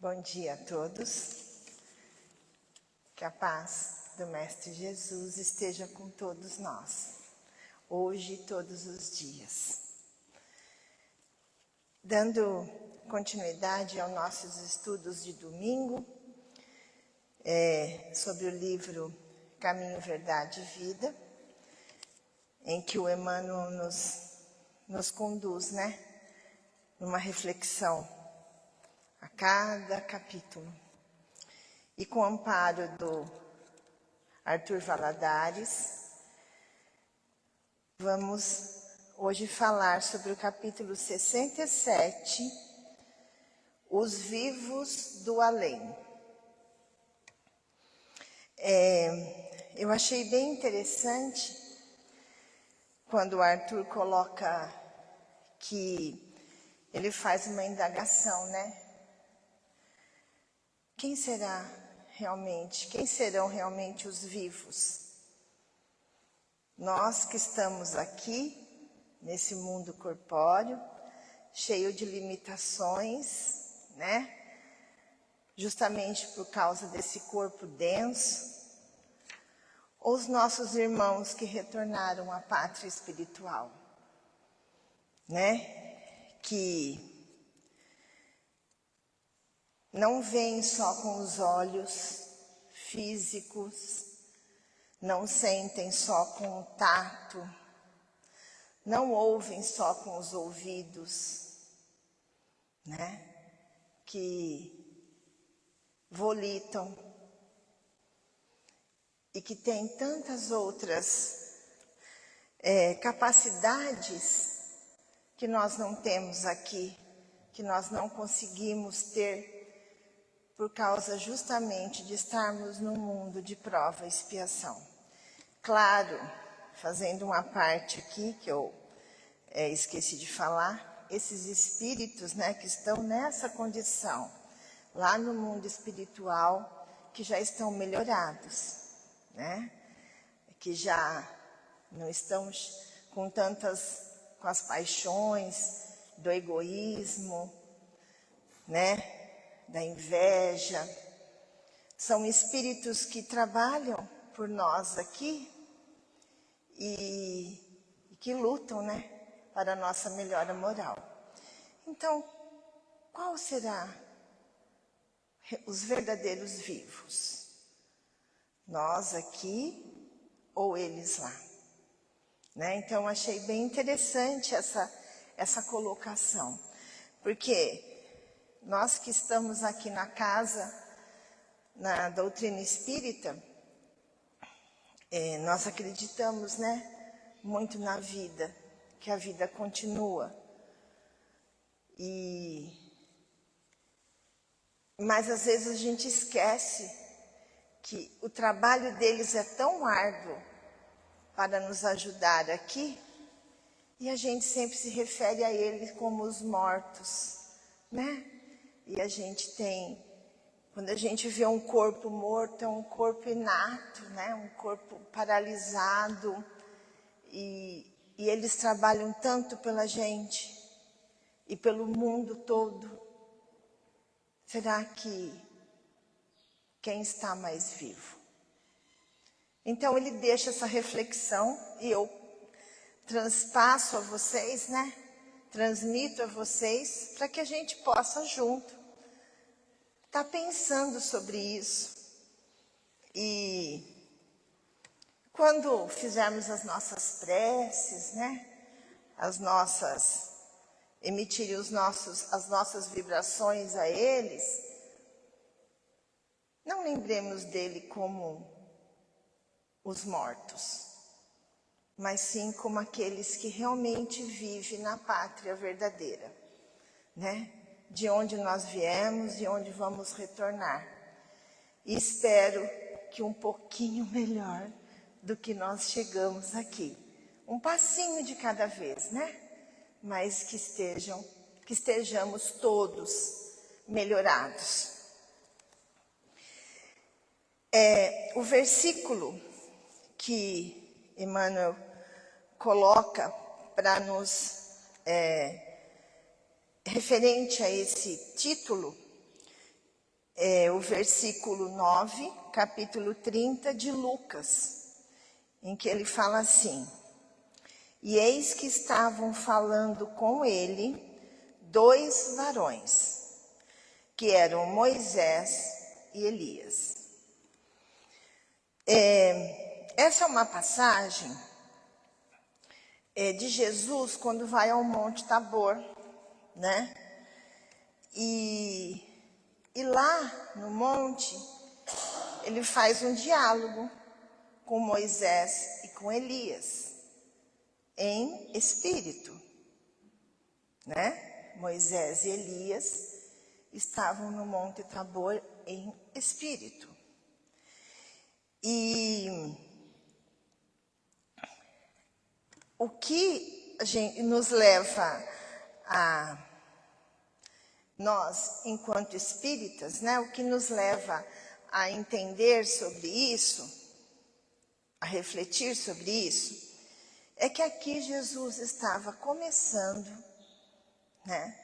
Bom dia a todos. Que a paz do Mestre Jesus esteja com todos nós, hoje e todos os dias. Dando continuidade aos nossos estudos de domingo, sobre o livro Caminho, Verdade e Vida, em que o Emmanuel nos conduz, numa reflexão a cada capítulo. E com o amparo do Arthur Valadares, vamos hoje falar sobre o capítulo 67, Os Vivos do Além. Eu achei bem interessante quando o Arthur coloca que ele faz uma indagação, Quem serão realmente os vivos? Nós que estamos aqui, nesse mundo corpóreo, cheio de limitações, justamente por causa desse corpo denso, ou os nossos irmãos que retornaram à pátria espiritual, que não veem só com os olhos físicos, não sentem só com o tato, não ouvem só com os ouvidos, que volitam e que têm tantas outras capacidades que nós não temos aqui, que nós não conseguimos ter por causa justamente de estarmos no mundo de prova e expiação. Claro, fazendo uma parte aqui que eu esqueci de falar, esses espíritos que estão nessa condição, lá no mundo espiritual, que já estão melhorados, que já não estão com as paixões do egoísmo, da inveja. São espíritos que trabalham por nós aqui e que lutam, para a nossa melhora moral. Então, qual será os verdadeiros vivos? Nós aqui ou eles lá? Então, achei bem interessante essa colocação, porque nós que estamos aqui na casa, na doutrina espírita, nós acreditamos, muito na vida, que a vida continua. Mas às vezes a gente esquece que o trabalho deles é tão árduo para nos ajudar aqui, e a gente sempre se refere a eles como os mortos, E a gente quando a gente vê um corpo morto, é um corpo inato, um corpo paralisado, e eles trabalham tanto pela gente e pelo mundo todo. Será que quem está mais vivo? Então ele deixa essa reflexão e eu transpasso a vocês, transmito a vocês para que a gente possa junto estar pensando sobre isso. E quando fizermos as nossas preces, emitir as nossas vibrações a eles, não lembremos dele como os mortos, mas sim como aqueles que realmente vivem na pátria verdadeira, de onde nós viemos, de onde vamos retornar. E espero que um pouquinho melhor do que nós chegamos aqui. Um passinho de cada vez, mas que estejamos todos melhorados. O versículo que Emmanuel coloca para nos referente a esse título é o versículo 9, capítulo 30 de Lucas, em que ele fala assim: e eis que estavam falando com ele 2 varões, que eram Moisés e Elias. Essa é uma passagem de Jesus quando vai ao Monte Tabor, né? E lá no monte, ele faz um diálogo com Moisés e com Elias, em espírito, né? Moisés e Elias estavam no Monte Tabor em espírito. E o que nos leva a nós, enquanto espíritas, né? O que nos leva a entender sobre isso, a refletir sobre isso, é que aqui Jesus estava começando, né,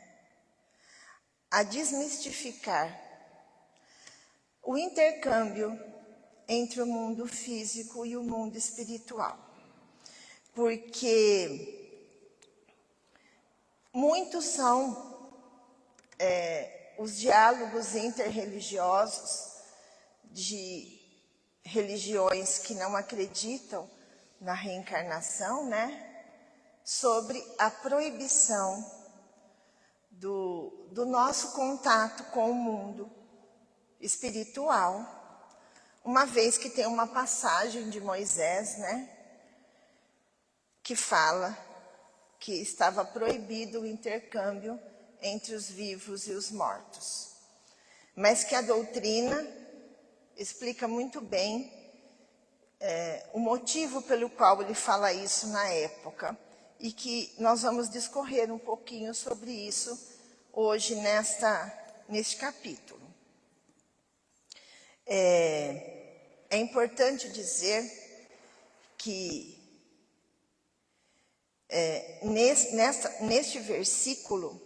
a desmistificar o intercâmbio entre o mundo físico e o mundo espiritual. Porque muitos são os diálogos interreligiosos de religiões que não acreditam na reencarnação, né? Sobre a proibição do nosso contato com o mundo espiritual, uma vez que tem uma passagem de Moisés, né? Que fala que estava proibido o intercâmbio entre os vivos e os mortos. Mas que a doutrina explica muito bem o motivo pelo qual ele fala isso na época, e que nós vamos discorrer um pouquinho sobre isso hoje neste capítulo. É importante dizer que neste versículo,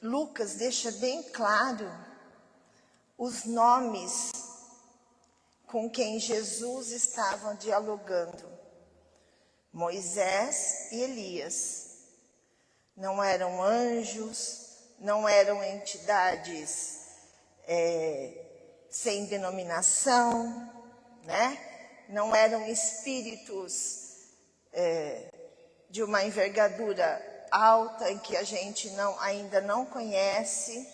Lucas deixa bem claro os nomes com quem Jesus estava dialogando. Moisés e Elias. Não eram anjos, não eram entidades sem denominação, né? Não eram espíritos de uma envergadura alta em que a gente ainda não conhece,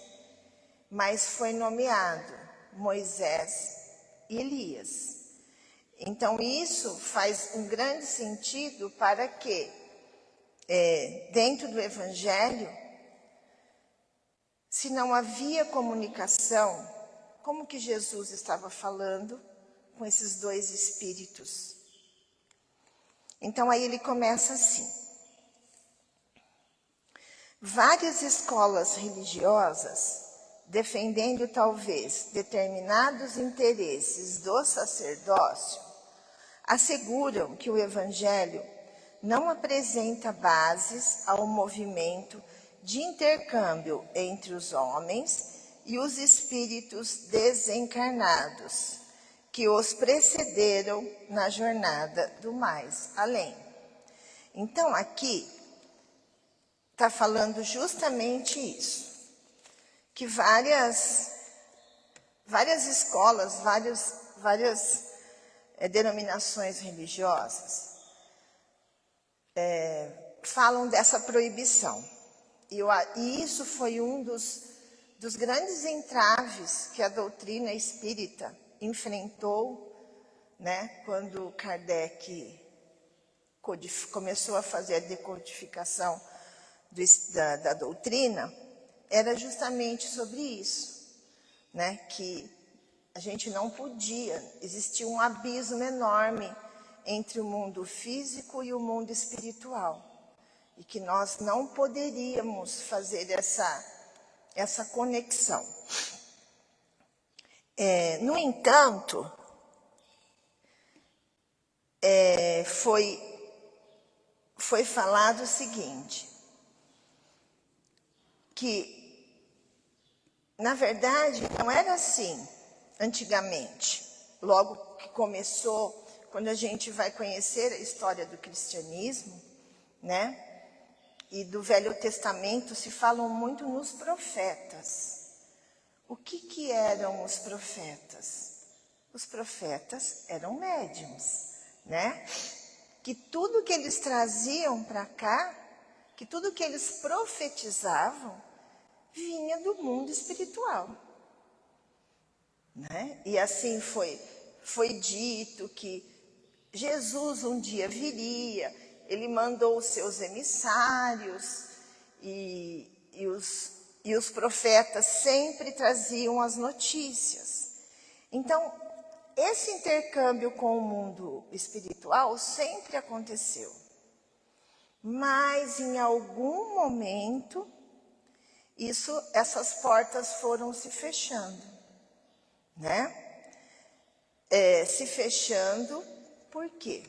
mas foi nomeado Moisés e Elias. Então isso faz um grande sentido para que, dentro do Evangelho, se não havia comunicação, como que Jesus estava falando com esses 2 espíritos? Então aí ele começa assim: várias escolas religiosas, defendendo talvez determinados interesses do sacerdócio, asseguram que o Evangelho não apresenta bases ao movimento de intercâmbio entre os homens e os espíritos desencarnados, que os precederam na jornada do mais além. Então, aqui está falando justamente isso, que várias escolas, várias denominações religiosas falam dessa proibição. E isso foi um dos grandes entraves que a doutrina espírita enfrentou, né, quando Kardec começou a fazer a decodificação da doutrina, era justamente sobre isso, né, que a gente não podia, existia um abismo enorme entre o mundo físico e o mundo espiritual, e que nós não poderíamos fazer essa conexão. No entanto, foi falado o seguinte, que, na verdade, não era assim antigamente. Logo que começou, quando a gente vai conhecer a história do cristianismo, né? E do Velho Testamento se falam muito nos profetas. O que eram os profetas? Os profetas eram médiuns, né? Que tudo que eles traziam para cá, que tudo que eles profetizavam, vinha do mundo espiritual, né? E assim foi dito que Jesus um dia viria, ele mandou os seus emissários e os profetas sempre traziam as notícias. Então, esse intercâmbio com o mundo espiritual sempre aconteceu. Mas em algum momento, essas portas foram se fechando, né? Se fechando, por quê?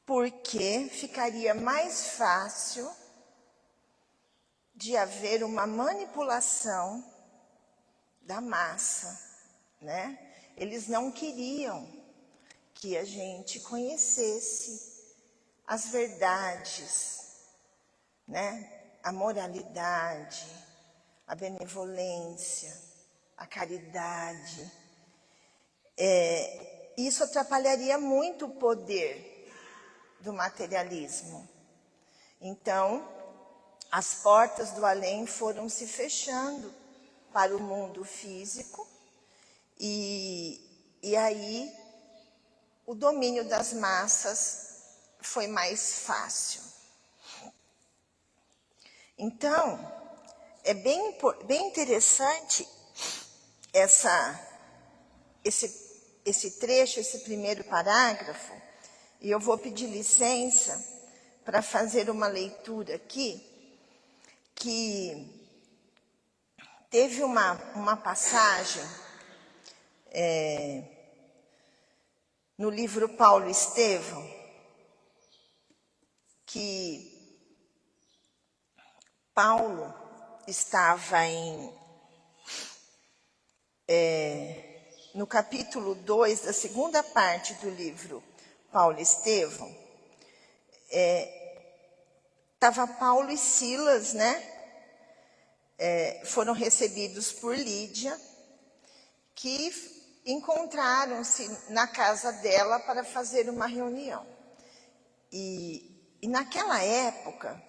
Porque ficaria mais fácil de haver uma manipulação da massa, né? Eles não queriam que a gente conhecesse as verdades, né? A moralidade, a benevolência, a caridade. Isso atrapalharia muito o poder do materialismo. Então, as portas do além foram se fechando para o mundo físico e aí o domínio das massas foi mais fácil. Então, é bem interessante esse trecho, esse primeiro parágrafo, e eu vou pedir licença para fazer uma leitura aqui, que teve uma passagem no livro Paulo Estevão, que Paulo estava no capítulo 2 da segunda parte do livro Paulo Estevão. Estava Paulo e Silas, né? Foram recebidos por Lídia, que encontraram-se na casa dela para fazer uma reunião. E naquela época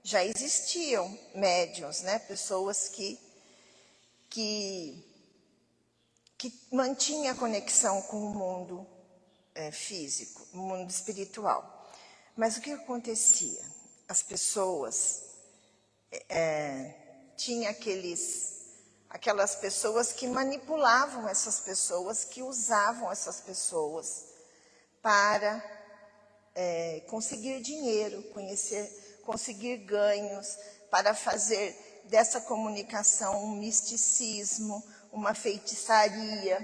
já existiam médiuns, né? Pessoas que mantinham a conexão com o mundo físico, o mundo espiritual. Mas o que acontecia? As pessoas tinha aquelas pessoas que manipulavam essas pessoas, que usavam essas pessoas para conseguir dinheiro, conseguir ganhos, para fazer dessa comunicação um misticismo, uma feitiçaria,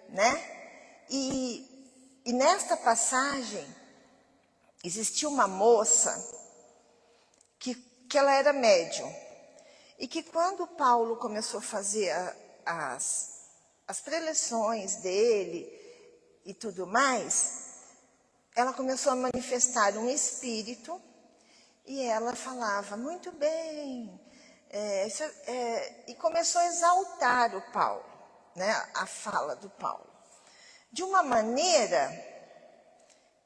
né? E nesta passagem existia uma moça que ela era médium. E que quando Paulo começou a fazer as preleções dele e tudo mais, ela começou a manifestar um espírito e ela falava, muito bem, e começou a exaltar o Paulo, né, a fala do Paulo, de uma maneira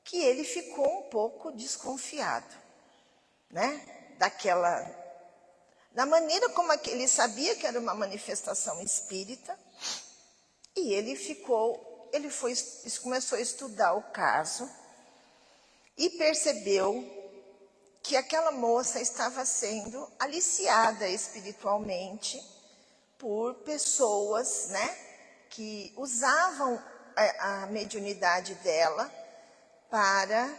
que ele ficou um pouco desconfiado, né, da maneira como ele sabia que era uma manifestação espírita, e ele começou a estudar o caso e percebeu que aquela moça estava sendo aliciada espiritualmente por pessoas, né, que usavam a mediunidade dela para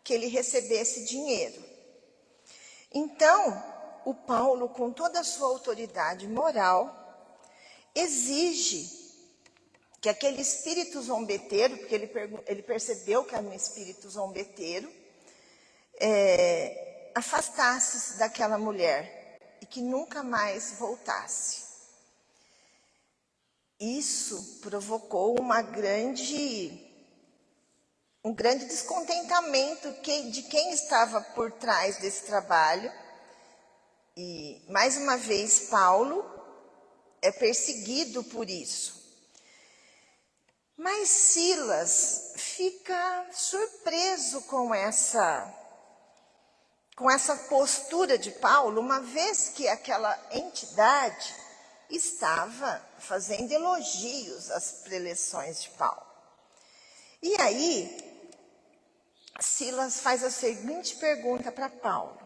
que ele recebesse dinheiro. Então, o Paulo, com toda a sua autoridade moral, exige que aquele espírito zombeteiro, porque ele percebeu que era um espírito zombeteiro, afastasse-se daquela mulher e que nunca mais voltasse. Isso provocou um grande descontentamento de quem estava por trás desse trabalho. E, mais uma vez, Paulo é perseguido por isso. Mas Silas fica surpreso com essa postura de Paulo, uma vez que aquela entidade estava fazendo elogios às preleções de Paulo. E aí, Silas faz a seguinte pergunta para Paulo.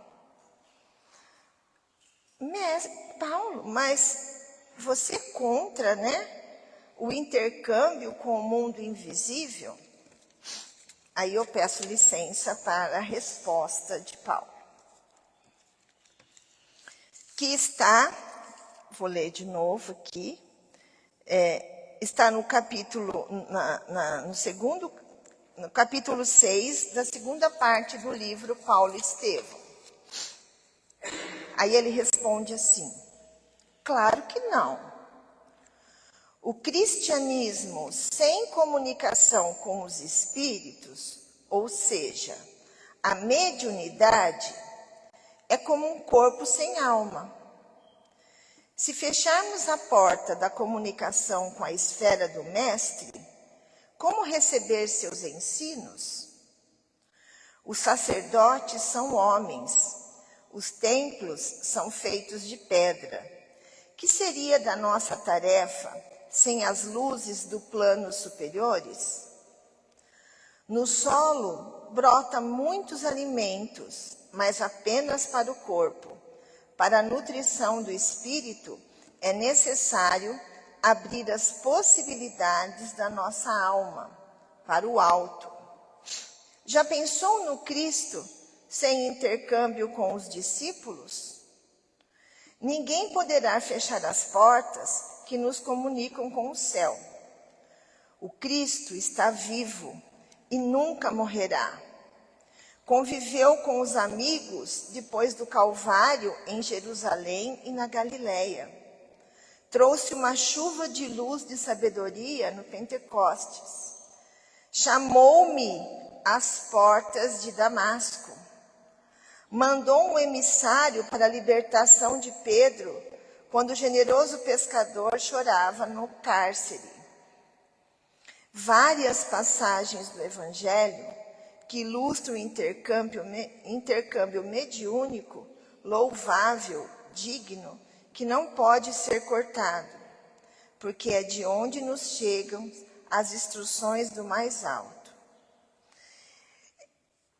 Paulo, mas você é contra, o intercâmbio com o mundo invisível? Aí eu peço licença para a resposta de Paulo, que está, vou ler de novo aqui, está no capítulo, no capítulo 6, da segunda parte do livro Paulo e Estevão. Aí ele responde assim: claro que não. O cristianismo sem comunicação com os espíritos, ou seja, a mediunidade, é como um corpo sem alma. Se fecharmos a porta da comunicação com a esfera do mestre, como receber seus ensinos? Os sacerdotes são homens, os templos são feitos de pedra. Que seria da nossa tarefa sem as luzes do plano superiores? No solo brota muitos alimentos, mas apenas para o corpo. Para a nutrição do espírito é necessário abrir as possibilidades da nossa alma para o alto. Já pensou no Cristo sem intercâmbio com os discípulos? Ninguém poderá fechar as portas que nos comunicam com o céu. O Cristo está vivo e nunca morrerá. Conviveu com os amigos depois do Calvário em Jerusalém e na Galileia. Trouxe uma chuva de luz de sabedoria no Pentecostes. Chamou-me às portas de Damasco. Mandou um emissário para a libertação de Pedro, quando o generoso pescador chorava no cárcere. Várias passagens do Evangelho que ilustram o intercâmbio mediúnico, louvável, digno, que não pode ser cortado, porque é de onde nos chegam as instruções do mais alto.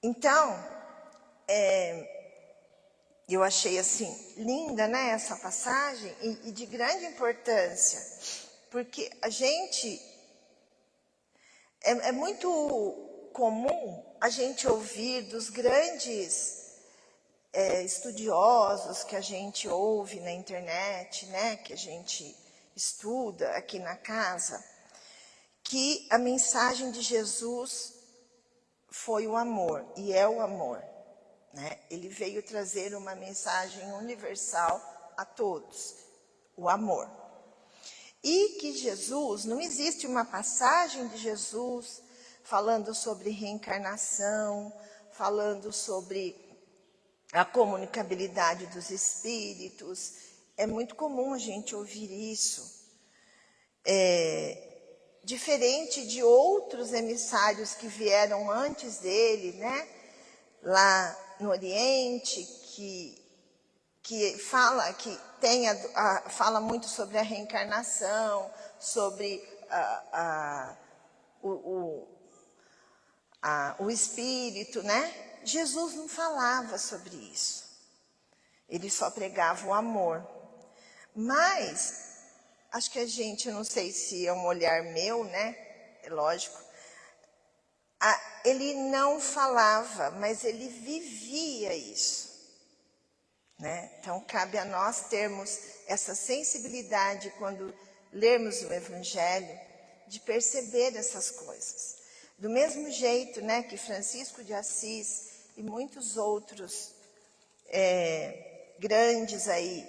Então, eu achei assim linda, essa passagem e de grande importância, porque a gente é muito comum a gente ouvir dos grandes estudiosos que a gente ouve na internet, que a gente estuda aqui na casa, que a mensagem de Jesus foi o amor e é o amor. Ele veio trazer uma mensagem universal a todos, o amor. E que Jesus, não existe uma passagem de Jesus falando sobre reencarnação, falando sobre a comunicabilidade dos espíritos. É muito comum a gente ouvir isso. Diferente de outros emissários que vieram antes dele, lá no Oriente, que fala muito sobre a reencarnação, sobre o espírito, Jesus não falava sobre isso. Ele só pregava o amor. Mas, acho que eu não sei se é um olhar meu, é lógico, ele não falava, mas ele vivia isso. Então, cabe a nós termos essa sensibilidade quando lermos o Evangelho, de perceber essas coisas. Do mesmo jeito que Francisco de Assis e muitos outros grandes aí,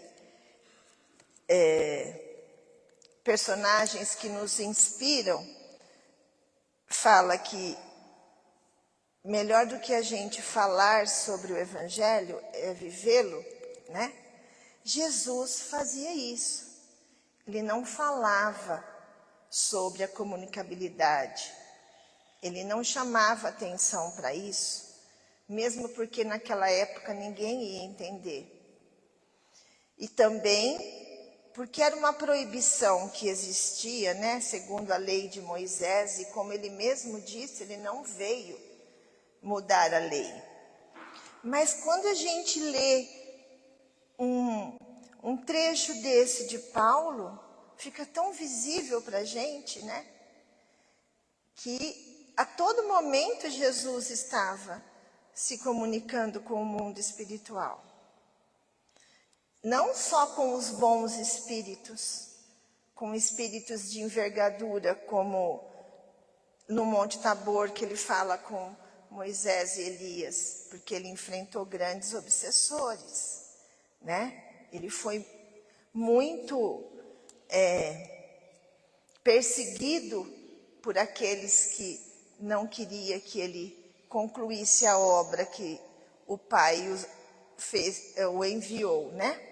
personagens que nos inspiram, fala que melhor do que a gente falar sobre o Evangelho é vivê-lo, né? Jesus fazia isso. Ele não falava sobre a comunicabilidade. Ele não chamava atenção para isso, mesmo porque naquela época ninguém ia entender. E também porque era uma proibição que existia, né, segundo a lei de Moisés, e como ele mesmo disse, ele não veio mudar a lei. Mas quando a gente lê um trecho desse de Paulo, fica tão visível para a gente, né, que a todo momento Jesus estava se comunicando com o mundo espiritual. Não só com os bons espíritos, com espíritos de envergadura, como no Monte Tabor, que ele fala com Moisés e Elias, porque ele enfrentou grandes obsessores, né? Ele foi muito perseguido por aqueles que não queriam que ele concluísse a obra que o Pai o enviou, né?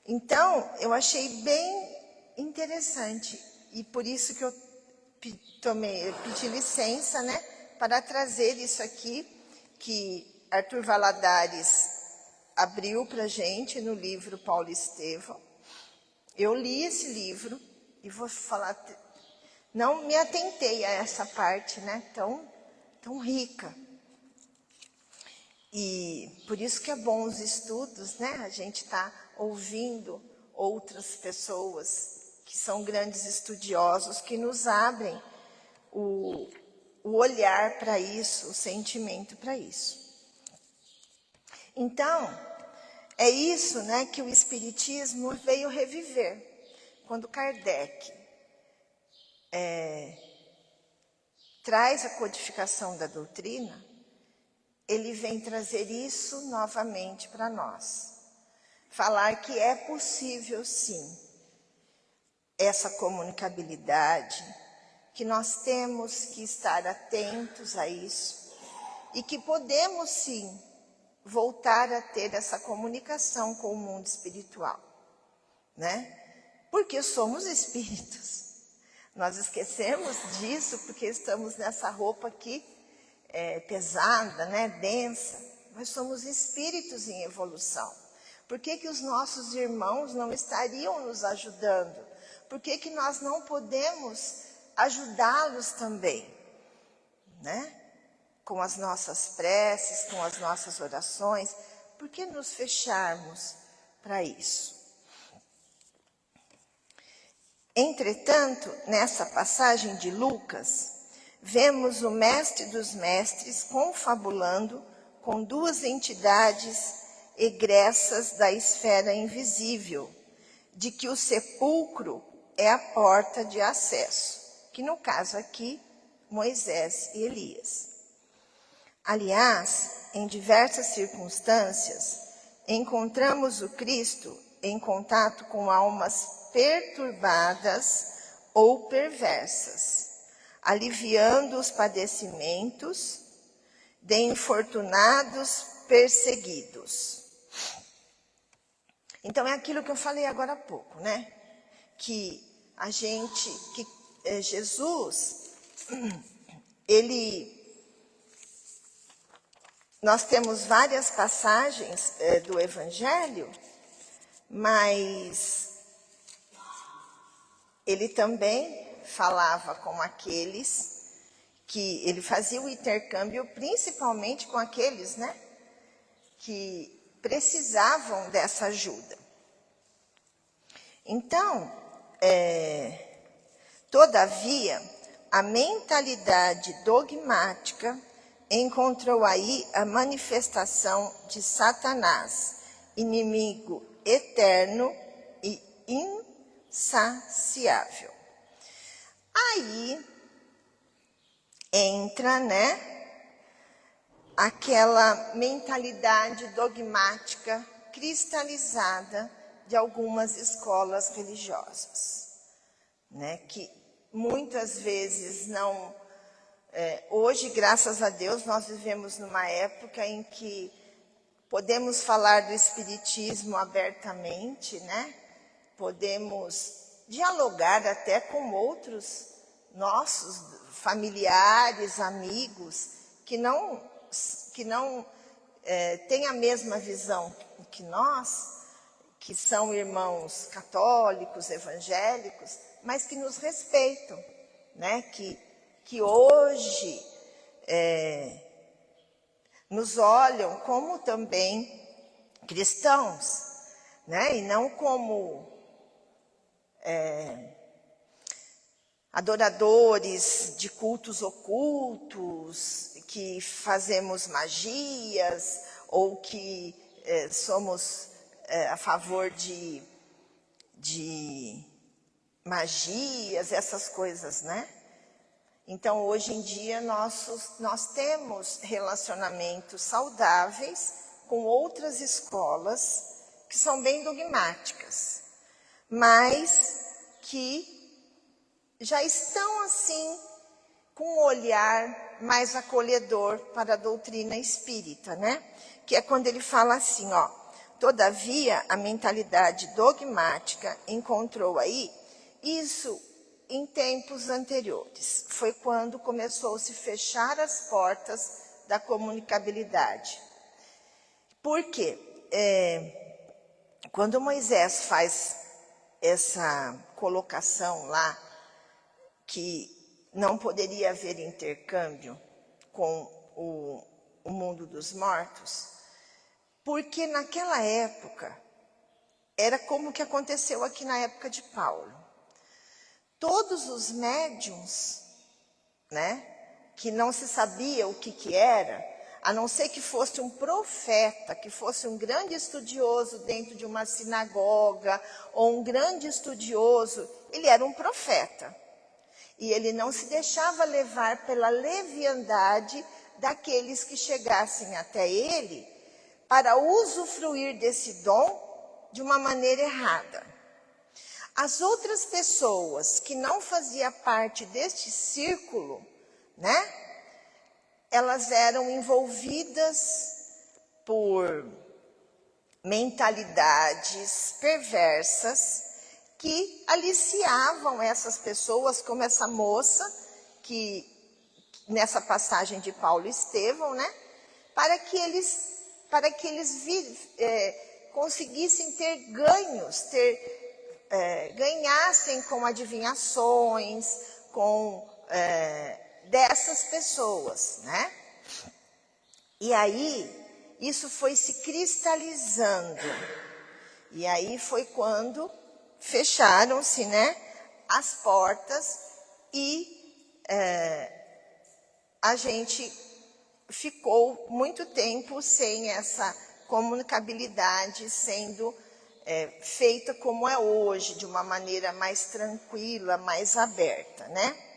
Então, eu achei bem interessante, e por isso que eu pedi licença, né, para trazer isso aqui, que Arthur Valadares abriu para a gente no livro Paulo Estevão. Eu li esse livro e vou falar, não me atentei a essa parte, né, tão rica. E por isso que é bom os estudos, né? A gente está ouvindo outras pessoas que são grandes estudiosos, que nos abrem o olhar para isso, o sentimento para isso. Então, é isso, né, que o Espiritismo veio reviver. Quando Kardec traz a codificação da doutrina, ele vem trazer isso novamente para nós. Falar que é possível, sim, essa comunicabilidade, que nós temos que estar atentos a isso e que podemos, sim, voltar a ter essa comunicação com o mundo espiritual, né? Porque somos espíritos. Nós esquecemos disso porque estamos nessa roupa aqui, pesada, né, densa. Nós somos espíritos em evolução. Por que os nossos irmãos não estariam nos ajudando? Por que nós não podemos ajudá-los também, né? Com as nossas preces, com as nossas orações. Por que nos fecharmos para isso? Entretanto, nessa passagem de Lucas, vemos o mestre dos mestres confabulando com duas entidades egressas da esfera invisível, de que o sepulcro é a porta de acesso, que no caso aqui, Moisés e Elias. Aliás, em diversas circunstâncias, encontramos o Cristo em contato com almas perturbadas ou perversas, aliviando os padecimentos de infortunados perseguidos. Então é aquilo que eu falei agora há pouco, né? Que Jesus, nós temos várias passagens do Evangelho, mas ele também falava com aqueles que ele fazia o intercâmbio principalmente com aqueles, né, que precisavam dessa ajuda. Então, todavia, a mentalidade dogmática encontrou aí a manifestação de Satanás, inimigo eterno e insaciável. Aí entra, né, aquela mentalidade dogmática cristalizada de algumas escolas religiosas, né? Que muitas vezes não... hoje, graças a Deus, nós vivemos numa época em que podemos falar do espiritismo abertamente, né? Podemos dialogar até com outros nossos familiares, amigos, que não têm a mesma visão que nós, que são irmãos católicos, evangélicos, mas que nos respeitam, né? Que hoje nos olham como também cristãos, né? E não como adoradores de cultos ocultos, que fazemos magias, ou que somos a favor de magias, essas coisas, né? Então, hoje em dia, nós temos relacionamentos saudáveis com outras escolas que são bem dogmáticas, mas que já estão, assim, com um olhar mais acolhedor para a doutrina espírita, né? Que é quando ele fala assim, ó: todavia, a mentalidade dogmática encontrou aí isso em tempos anteriores. Foi quando começou a se fechar as portas da comunicabilidade. Por quê? Quando Moisés faz essa colocação lá, que não poderia haver intercâmbio com o mundo dos mortos, porque naquela época, era como o que aconteceu aqui na época de Paulo. Todos os médiuns, né, que não se sabia o que era, a não ser que fosse um profeta, que fosse um grande estudioso dentro de uma sinagoga, ou um grande estudioso, ele era um profeta. E ele não se deixava levar pela leviandade daqueles que chegassem até ele para usufruir desse dom de uma maneira errada. As outras pessoas que não faziam parte deste círculo, né, elas eram envolvidas por mentalidades perversas que aliciavam essas pessoas, como essa moça, que nessa passagem de Paulo e Estevão, né, para que eles conseguissem ter ganhos, ganhassem com adivinhações, com dessas pessoas, né? E aí, isso foi se cristalizando. E aí foi quando fecharam-se, né, as portas e a gente ficou muito tempo sem essa comunicabilidade sendo feita como é hoje, de uma maneira mais tranquila, mais aberta, né?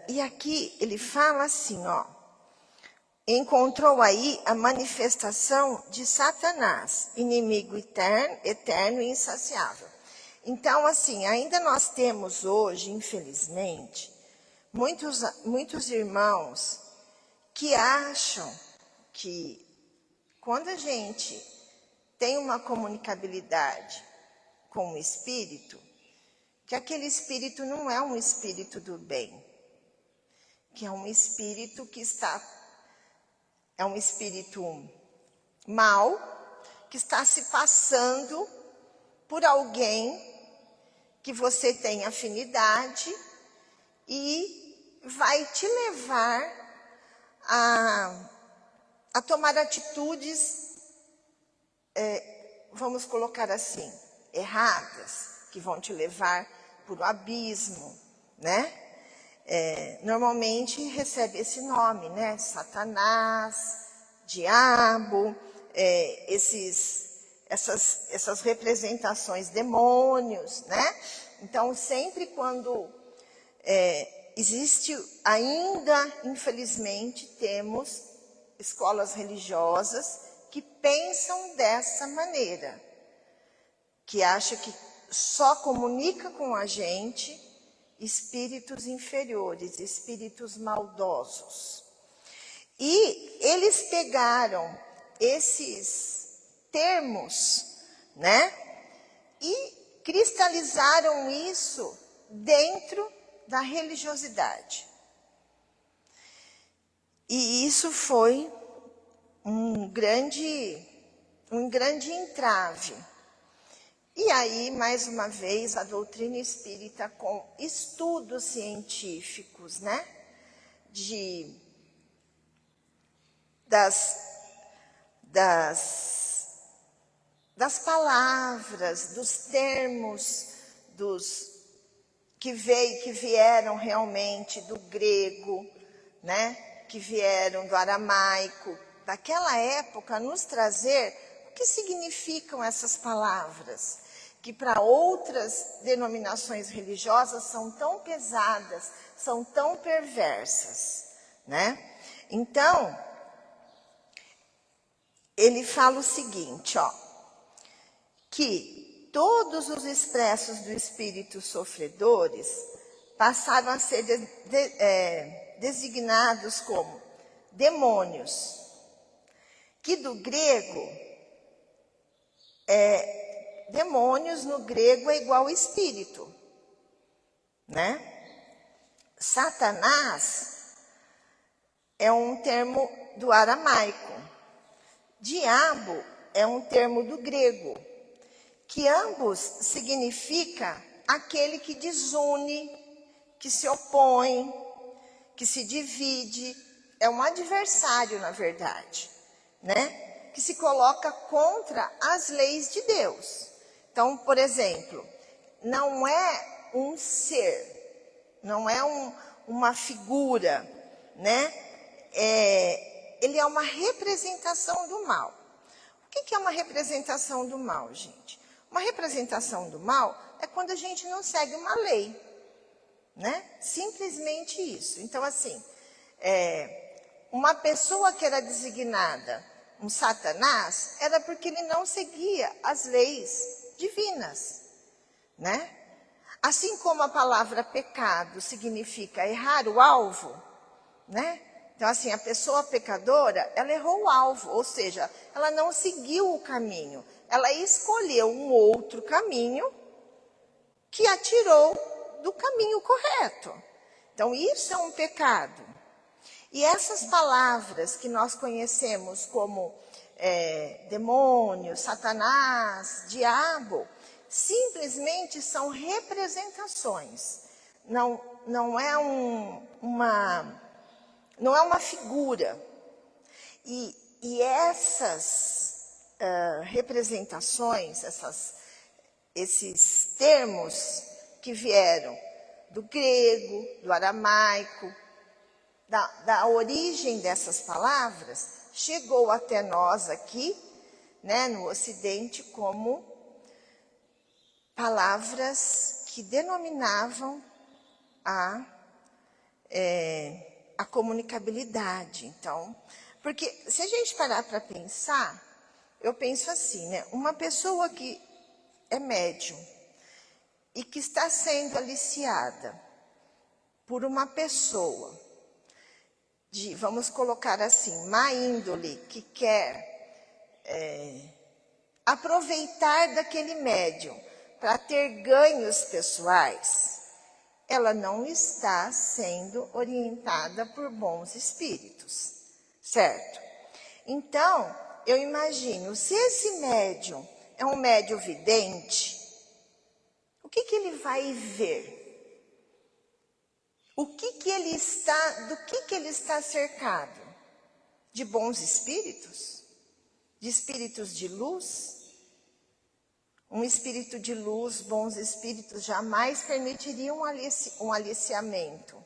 E aqui ele fala assim, ó: encontrou aí a manifestação de Satanás, inimigo eterno e insaciável. Então, assim, ainda nós temos hoje, infelizmente, muitos irmãos que acham que quando a gente tem uma comunicabilidade com o espírito, que aquele espírito não é um espírito do bem, que é um espírito é um espírito mau, que está se passando por alguém que você tem afinidade e vai te levar a tomar atitudes, vamos colocar assim, erradas, que vão te levar para o abismo, né? Normalmente recebe esse nome, né? Satanás, diabo, essas representações, demônios, né? Então, sempre quando existe ainda, infelizmente, temos escolas religiosas que pensam dessa maneira, que acham que só comunica com a gente espíritos inferiores, espíritos maldosos. E eles pegaram esses termos, né, e cristalizaram isso dentro da religiosidade. E isso foi um grande entrave. E aí, mais uma vez, a doutrina espírita, com estudos científicos, né, das palavras, dos termos, que vieram realmente do grego, né, que vieram do aramaico, daquela época, nos trazer o que significam essas palavras, que para outras denominações religiosas são tão pesadas, são tão perversas, né? Então, ele fala o seguinte, ó, que todos os expressos do espírito sofredores passaram a ser designados como demônios, que do grego, demônios no grego é igual espírito, né? Satanás é um termo do aramaico, diabo é um termo do grego, que ambos significa aquele que desune, que se opõe, que se divide, é um adversário, na verdade, né? Que se coloca contra as leis de Deus. Então, por exemplo, não é um ser, não é uma figura, né? Ele é uma representação do mal. O que é uma representação do mal, gente? Uma representação do mal é quando a gente não segue uma lei, né? Simplesmente isso. Então, assim, uma pessoa que era designada um Satanás era porque ele não seguia as leis divinas, né? Assim como a palavra pecado significa errar o alvo, né? Então, assim, a pessoa pecadora, ela errou o alvo, ou seja, ela não seguiu o caminho, ela escolheu um outro caminho que a tirou do caminho correto. Então, isso é um pecado. E essas palavras que nós conhecemos como demônio, Satanás, diabo, simplesmente são representações. Não é uma figura. E essas representações, esses termos que vieram do grego, do aramaico, da origem dessas palavras, chegou até nós aqui, né, no Ocidente, como palavras que denominavam a comunicabilidade. Então, porque se a gente parar para pensar, eu penso assim, né, uma pessoa que é médium e que está sendo aliciada por uma pessoa vamos colocar assim, má índole, que quer aproveitar daquele médium para ter ganhos pessoais, ela não está sendo orientada por bons espíritos, certo? Então, eu imagino, se esse médium é um médium vidente, o que ele vai ver? Do que ele está cercado? De bons espíritos? De espíritos de luz? Um espírito de luz, bons espíritos, jamais permitiriam um aliciamento,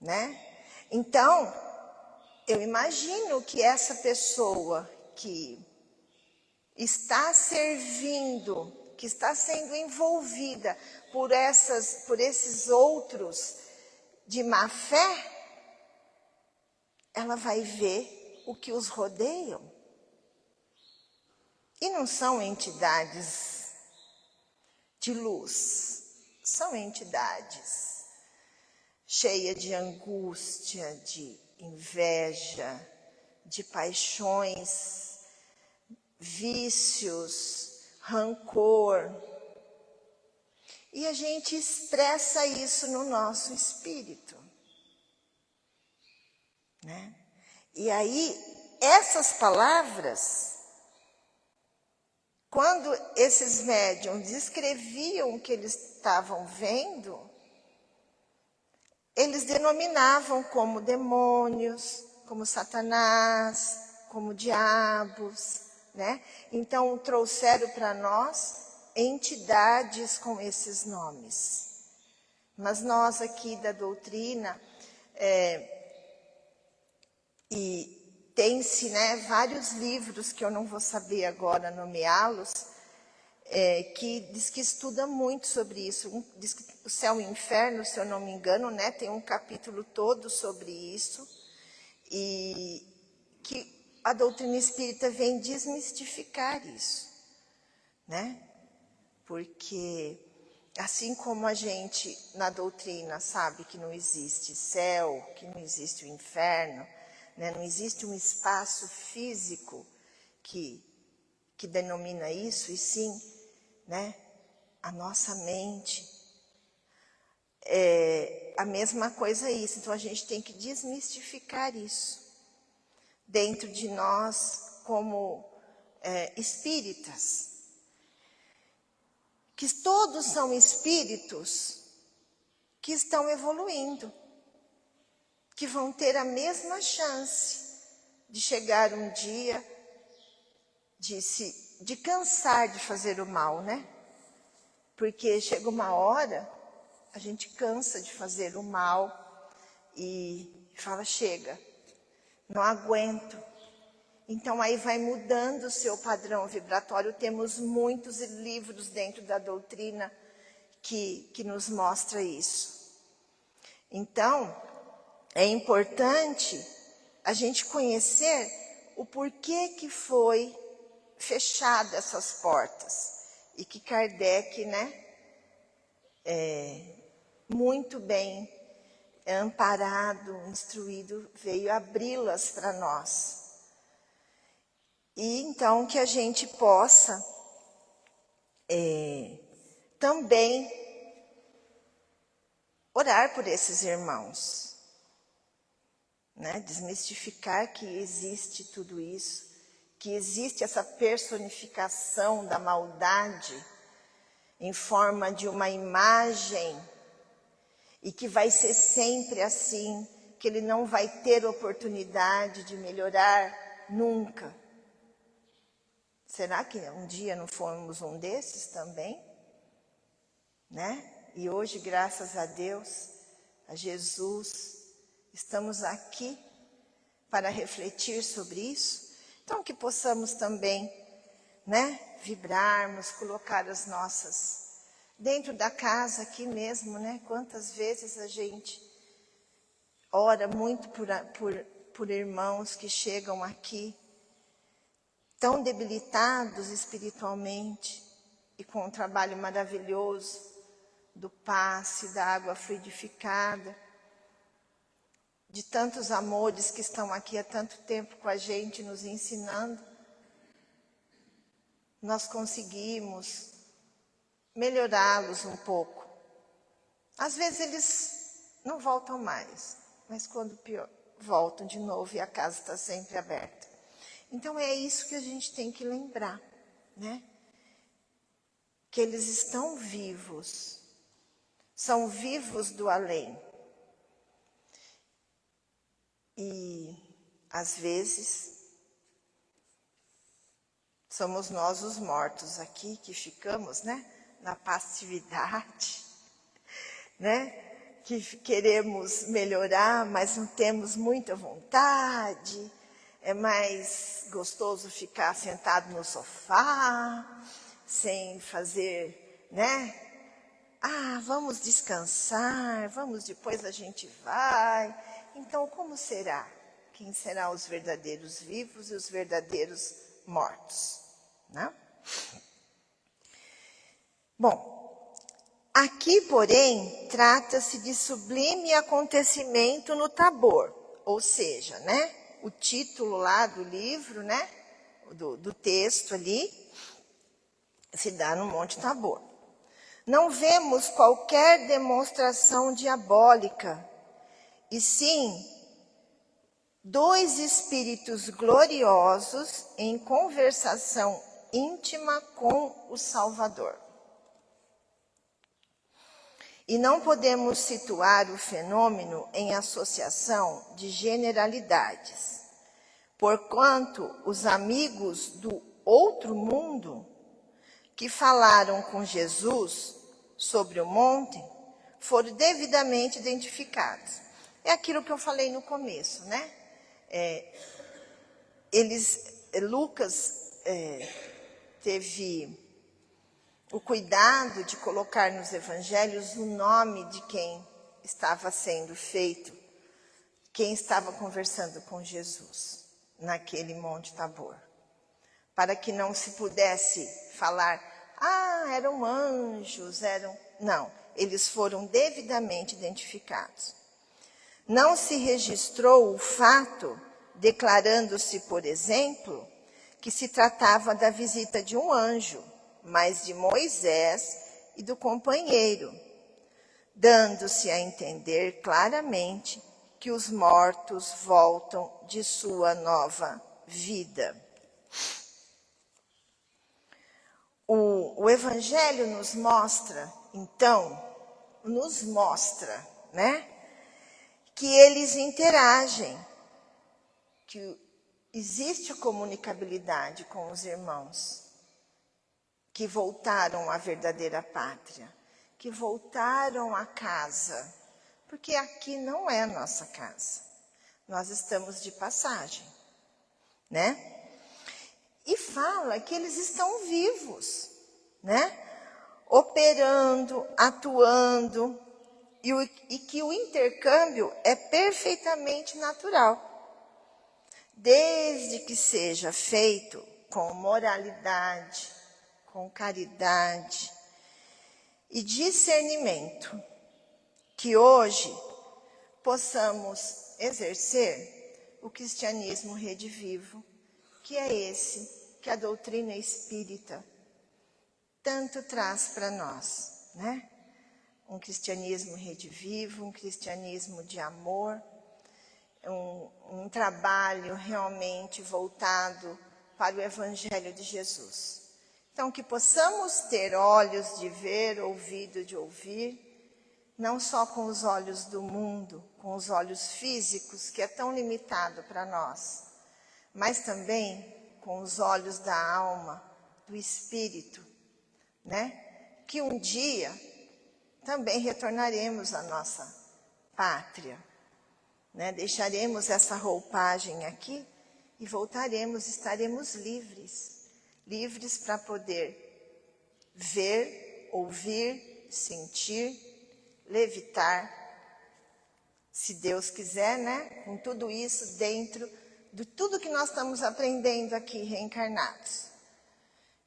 né? Então, eu imagino que essa pessoa que está servindo, que está sendo envolvida por esses outros de má fé, ela vai ver o que os rodeiam. E não são entidades de luz, são entidades cheias de angústia, de inveja, de paixões, vícios, rancor. E a gente expressa isso no nosso espírito, né? E aí, essas palavras, quando esses médiuns descreviam o que eles estavam vendo, eles denominavam como demônios, como Satanás, como diabos, né? Então, trouxeram para nós entidades com esses nomes. Mas nós aqui da doutrina, e tem-se, né, vários livros que eu não vou saber agora nomeá-los, que diz que estuda muito sobre isso. Diz que o céu e o inferno, se eu não me engano, né, tem um capítulo todo sobre isso, e que a doutrina espírita vem desmistificar isso, né? Porque assim como a gente na doutrina sabe que não existe céu, que não existe o inferno, né, não existe um espaço físico que denomina isso, e sim, né, a nossa mente. A mesma coisa é isso. Então a gente tem que desmistificar isso dentro de nós como espíritas. Que todos são espíritos que estão evoluindo, que vão ter a mesma chance de chegar um dia, de cansar de fazer o mal, né? Porque chega uma hora, a gente cansa de fazer o mal e fala, chega, não aguento. Então aí vai mudando o seu padrão vibratório. Temos muitos livros dentro da doutrina que nos mostra isso. Então, é importante a gente conhecer o porquê que foi fechada essas portas. E que Kardec, né, muito bem amparado, instruído, veio abri-las para nós. E então que a gente possa também orar por esses irmãos, né? Desmistificar que existe tudo isso, que existe essa personificação da maldade em forma de uma imagem e que vai ser sempre assim, que ele não vai ter oportunidade de melhorar nunca. Será que um dia não fomos um desses também? Né? E hoje, graças a Deus, a Jesus, estamos aqui para refletir sobre isso. Então, que possamos também, né, vibrarmos, colocar as nossas dentro da casa aqui mesmo, né? Quantas vezes a gente ora muito por irmãos que chegam aqui tão debilitados espiritualmente e com um trabalho maravilhoso do passe, da água fluidificada, de tantos amores que estão aqui há tanto tempo com a gente, nos ensinando. Nós conseguimos melhorá-los um pouco. Às vezes eles não voltam mais, mas quando pior, voltam de novo e a casa está sempre aberta. Então é isso que a gente tem que lembrar, né? Que eles estão vivos, são vivos do além. E às vezes somos nós os mortos aqui que ficamos, né? Na passividade, né? Que queremos melhorar, mas não temos muita vontade. É mais gostoso ficar sentado no sofá, sem fazer, né, vamos descansar, depois a gente vai. Então, como será? Quem serão os verdadeiros vivos e os verdadeiros mortos, né? Bom, aqui, porém, trata-se de sublime acontecimento no Tabor, ou seja, né, o título lá do livro, né, do texto ali, se dá no Monte Tabor. Não vemos qualquer demonstração diabólica, e sim dois espíritos gloriosos em conversação íntima com o Salvador. E não podemos situar o fenômeno em associação de generalidades, porquanto os amigos do outro mundo que falaram com Jesus sobre o monte foram devidamente identificados. É aquilo que eu falei no começo, né? Lucas teve o cuidado de colocar nos evangelhos o nome de quem estava sendo feito, quem estava conversando com Jesus naquele Monte Tabor, para que não se pudesse falar, eram anjos, Não, eles foram devidamente identificados. Não se registrou o fato, declarando-se, por exemplo, que se tratava da visita de um anjo, mas de Moisés e do companheiro, dando-se a entender claramente que os mortos voltam de sua nova vida. O Evangelho nos mostra, né, que eles interagem, que existe comunicabilidade com os irmãos que voltaram à verdadeira pátria, que voltaram à casa, porque aqui não é nossa casa, nós estamos de passagem, né? E fala que eles estão vivos, né? Operando, atuando, e que o intercâmbio é perfeitamente natural, desde que seja feito com moralidade, com caridade e discernimento, que hoje possamos exercer o cristianismo redivivo, que é esse que a doutrina espírita tanto traz para nós, né? Um cristianismo redivivo, um cristianismo de amor, um trabalho realmente voltado para o Evangelho de Jesus. Então, que possamos ter olhos de ver, ouvido de ouvir, não só com os olhos do mundo, com os olhos físicos, que é tão limitado para nós, mas também com os olhos da alma, do espírito, né? Que um dia também retornaremos à nossa pátria, né? Deixaremos essa roupagem aqui e voltaremos, estaremos livres para poder ver, ouvir, sentir, levitar, se Deus quiser, né? Com tudo isso dentro de tudo que nós estamos aprendendo aqui, reencarnados.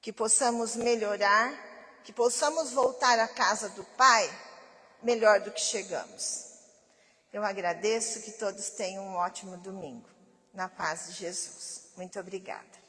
Que possamos melhorar, que possamos voltar à casa do Pai melhor do que chegamos. Eu agradeço, que todos tenham um ótimo domingo, na paz de Jesus. Muito obrigada.